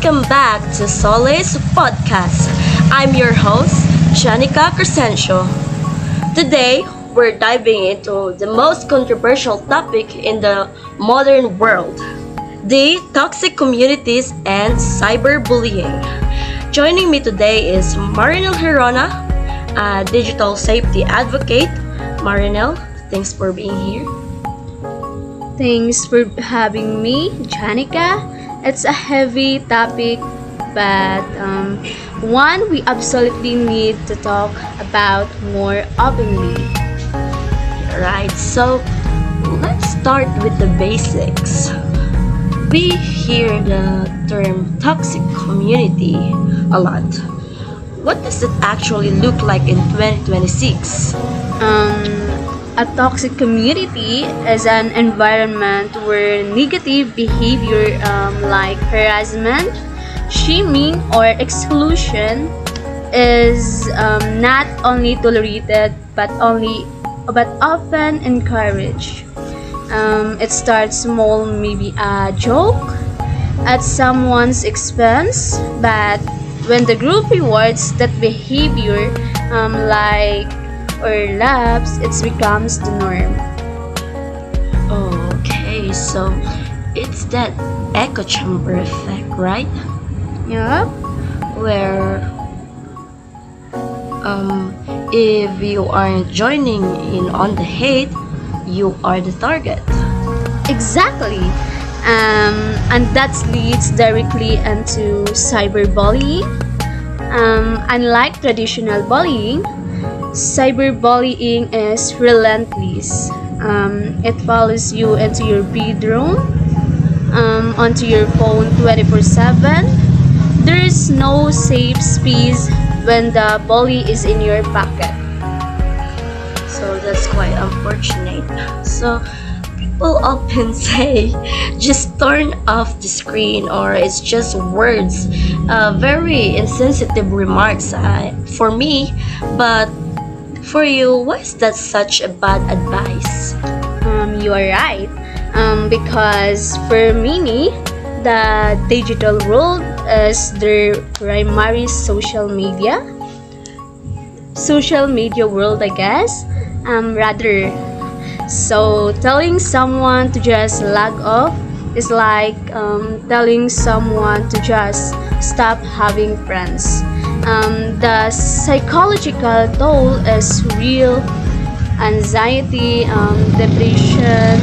welcome back to Sole's podcast. I'm your host, Janica Crescencio. Today, we're diving into the most controversial topic in the modern world, the toxic communities and cyberbullying. Joining me today is Marinel Hirona, a digital safety advocate. Marinel, thanks for being here. Thanks for having me, Janica. It's a heavy topic, but one we absolutely need to talk about more openly. Right, so let's start with the basics. We hear the term toxic community a lot. What does it actually look like in 2026? A toxic community is an environment where negative behavior like harassment, shaming, or exclusion is not only tolerated but often encouraged. It starts small, maybe a joke at someone's expense, but when the group rewards that behavior, like or laughs, it becomes the norm. Okay, so it's that echo chamber effect, right? Yeah. Where if you aren't joining in on the hate, you are the target. Exactly. And that leads directly into cyberbullying. Unlike traditional bullying, cyberbullying is relentless. It follows you into your bedroom, onto your phone 24/7. There is no safe space when the bully is in your pocket. So that's quite unfortunate. So people often say just turn off the screen or it's just words, very insensitive remarks for me, but for you, why is that such a bad advice? You are right. Because for many, the digital world is their primary social media world, I guess. Rather, so telling someone to just log off is like telling someone to just stop having friends. The psychological toll is real: anxiety, depression,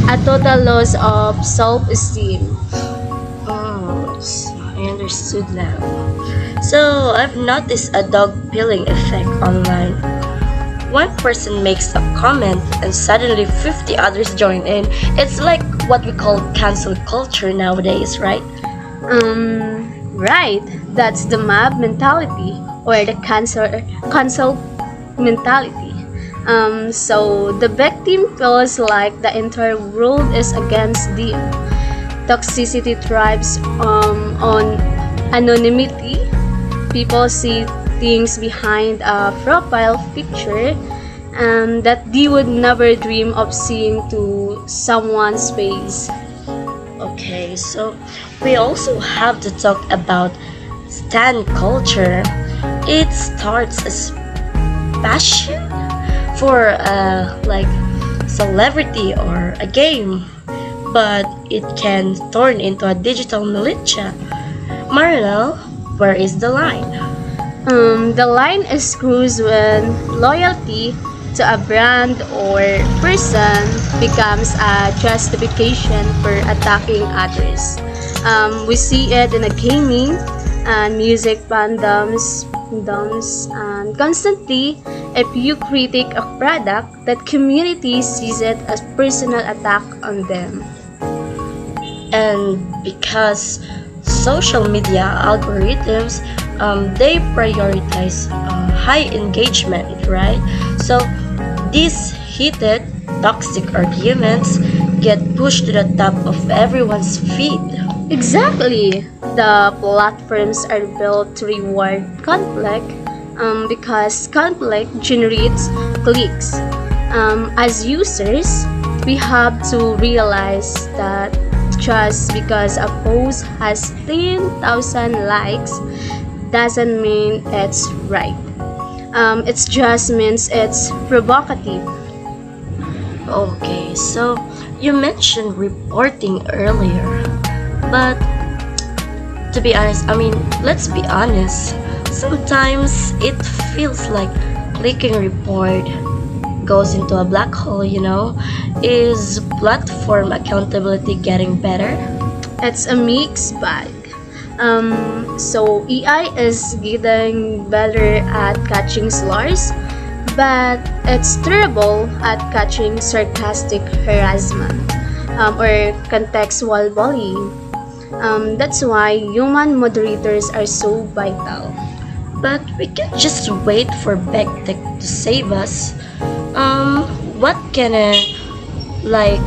a total loss of self-esteem. Oh, I understood now. So I've noticed a dog peeling effect online. One person makes a comment and suddenly 50 others join in. It's like what we call cancel culture nowadays, right? Right. That's the mob mentality or the cancel mentality. So the victim feels like the entire world is against them. Toxicity thrives on anonymity. People see things behind a profile picture that they would never dream of seeing to someone's face. Okay, so we also have to talk about stan culture. It starts as passion for like celebrity or a game, but it can turn into a digital militia. Marinel, where is the line? The line is crossed when loyalty to a brand or person becomes a justification for attacking others. We see it in the gaming and music fandoms, and constantly, if you critique a product, that community sees it as personal attack on them. And because social media algorithms, they prioritize high engagement, right? So these heated toxic arguments get pushed to the top of everyone's feed. Exactly. The platforms are built to reward conflict because conflict generates clicks. As users, we have to realize that just because a post has 10,000 likes doesn't mean it's right. It just means it's provocative. Okay, so you mentioned reporting earlier, but to be honest, let's be honest, sometimes it feels like clicking report goes into a black hole. Is platform accountability getting better? It's a mixed bag. So AI is getting better at catching slurs, but it's terrible at catching sarcastic harassment or contextual bullying. That's why human moderators are so vital. But we can't just wait for big tech to save us. What can like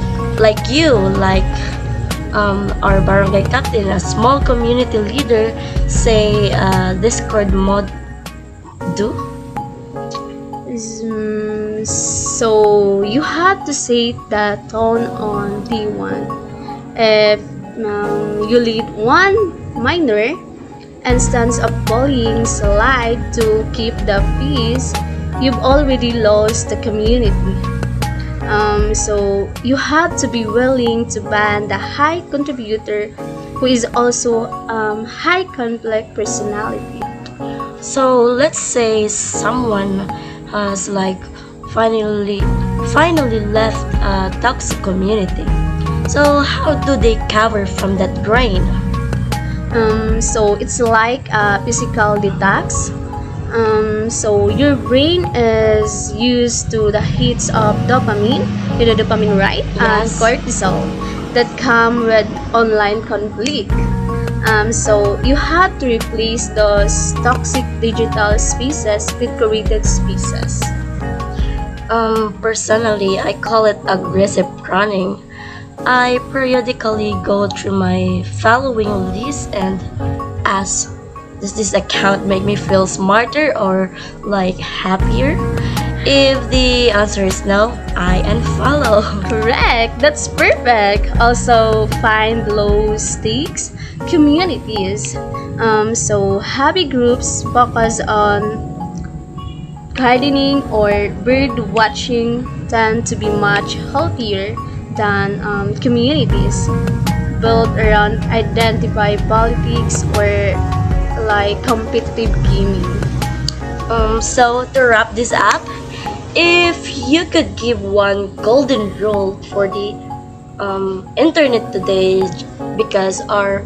our barangay captain, a small community leader, say Discord mod do? So you have to set the tone on D1. If you lead one minor instance of bullying slide to keep the peace, you've already lost the community. So you have to be willing to ban the high contributor who is also high conflict personality. So let's say someone has finally left a toxic community. So how do they cover from that drain? So it's like a physical detox. So your brain is used to the hits of dopamine, dopamine, right? And Yes. cortisol that come with online conflict. So you have to replace those toxic digital spaces with created spaces. Personally, I call it aggressive running. I periodically go through my following list and ask, does this account make me feel smarter or happier? If the answer is no, I unfollow. Correct, that's perfect. Also, find low stakes communities. So, hobby groups focus on gardening or bird watching tend to be much healthier than communities built around identify politics or competitive gaming. So to wrap this up, if you could give one golden rule for the internet today, because our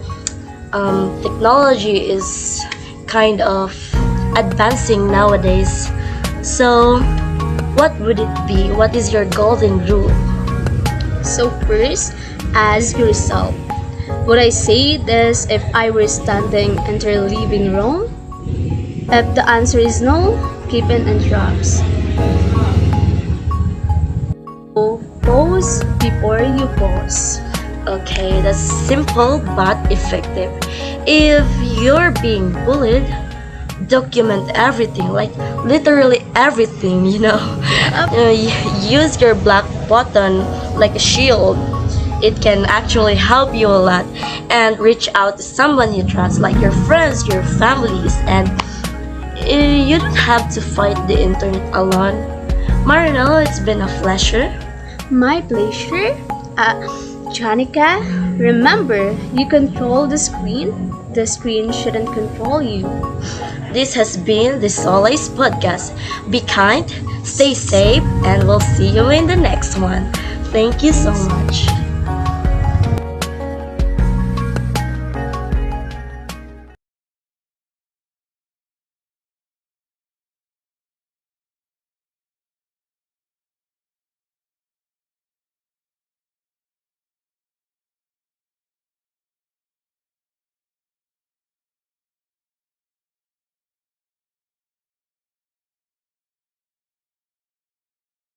technology is kind of advancing nowadays, so what would it be? What is your golden rule? So first, ask yourself, would I say this if I were standing in their living room? If the answer is no, keep it in drops. So pause before you pause. Okay, that's simple but effective. If you're being bullied, document everything, literally everything. Use your black button like a shield. It can actually help you a lot, and reach out to someone you trust, like your friends, your families, and you don't have to fight the internet alone. Marino, it's been a pleasure. My pleasure. Janica, remember, you control the screen shouldn't control you. This has been the Solace Podcast. Be kind, stay safe, and we'll see you in the next one. Thank you so much.